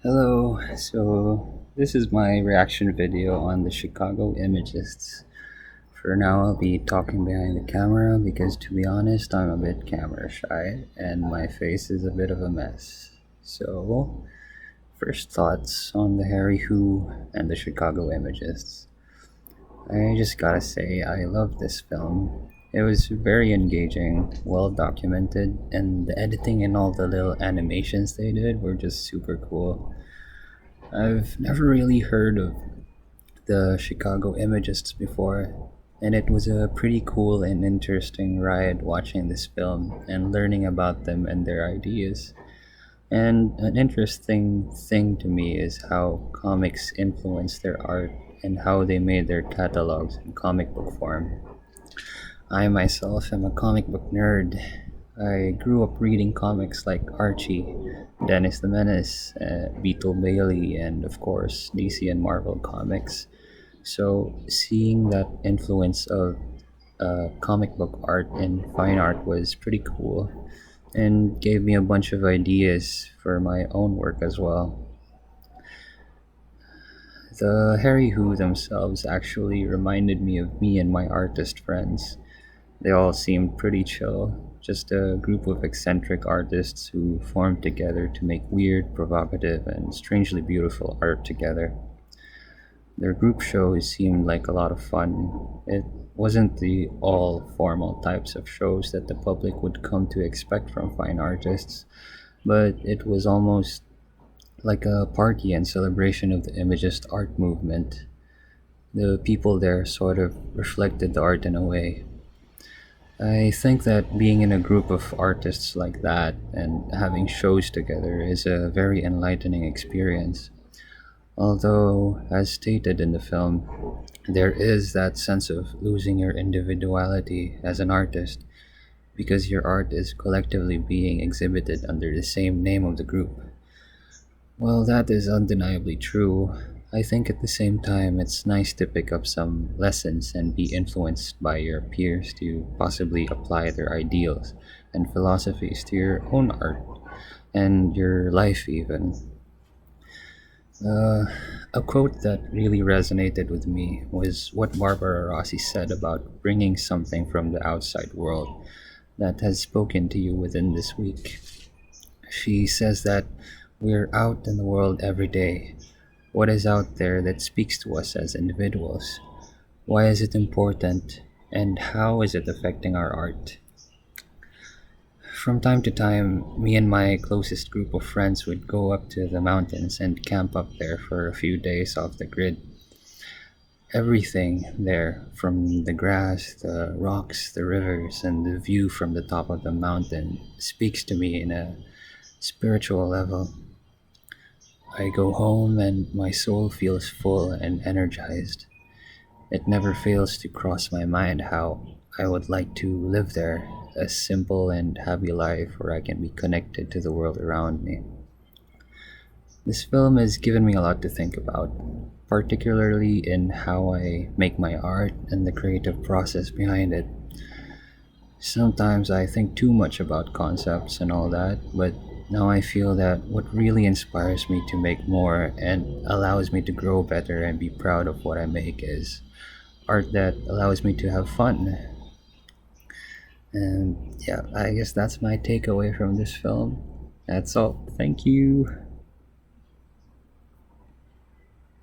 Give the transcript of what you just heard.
Hello, so this is my reaction video on the Chicago Imagists. For now, I'll be talking behind the camera because, to be honest, I'm a bit camera shy and my face is a bit of a mess. So, first thoughts on the Harry Who and the Chicago Imagists. I just gotta say, I love this film. It was very engaging, well documented, and the editing and all the little animations they did were just super cool. I've never really heard of the Chicago Imagists before, and it was a pretty cool and interesting ride watching this film and learning about them and their ideas. And an interesting thing to me is how comics influenced their art and how they made their catalogs in comic book form. I myself am a comic book nerd. I grew up reading comics like Archie, Dennis the Menace, Beetle Bailey, and of course DC and Marvel comics. So seeing that influence of comic book art and fine art was pretty cool and gave me a bunch of ideas for my own work as well. The Harry Who themselves actually reminded me of me and my artist friends. They all seemed pretty chill, just a group of eccentric artists who formed together to make weird, provocative, and strangely beautiful art together. Their group shows seemed like a lot of fun. It wasn't the all formal types of shows that the public would come to expect from fine artists, but it was almost like a party and celebration of the Imagist art movement. The people there sort of reflected the art in a way. I think that being in a group of artists like that and having shows together is a very enlightening experience. Although, as stated in the film, there is that sense of losing your individuality as an artist because your art is collectively being exhibited under the same name of the group. Well, that is undeniably true. I think at the same time, it's nice to pick up some lessons and be influenced by your peers to possibly apply their ideals and philosophies to your own art and your life, even. Uh, a quote that really resonated with me was what Barbara Rossi said about bringing something from the outside world that has spoken to you within this week. She says that we're out in the world every day. What is out there that speaks to us as individuals? Why is it important? And how is it affecting our art? From time to time, me and my closest group of friends would go up to the mountains and camp up there for a few days off the grid. Everything there, from the grass, the rocks, the rivers, and the view from the top of the mountain, speaks to me in a spiritual level. I go home and my soul feels full and energized. It never fails to cross my mind how I would like to live there, a simple and happy life where I can be connected to the world around me. This film has given me a lot to think about, particularly in how I make my art and the creative process behind it. Sometimes I think too much about concepts and all that, but now I feel that what really inspires me to make more and allows me to grow better and be proud of what I make is art that allows me to have fun. And yeah, I guess that's my takeaway from this film. That's all. Thank you.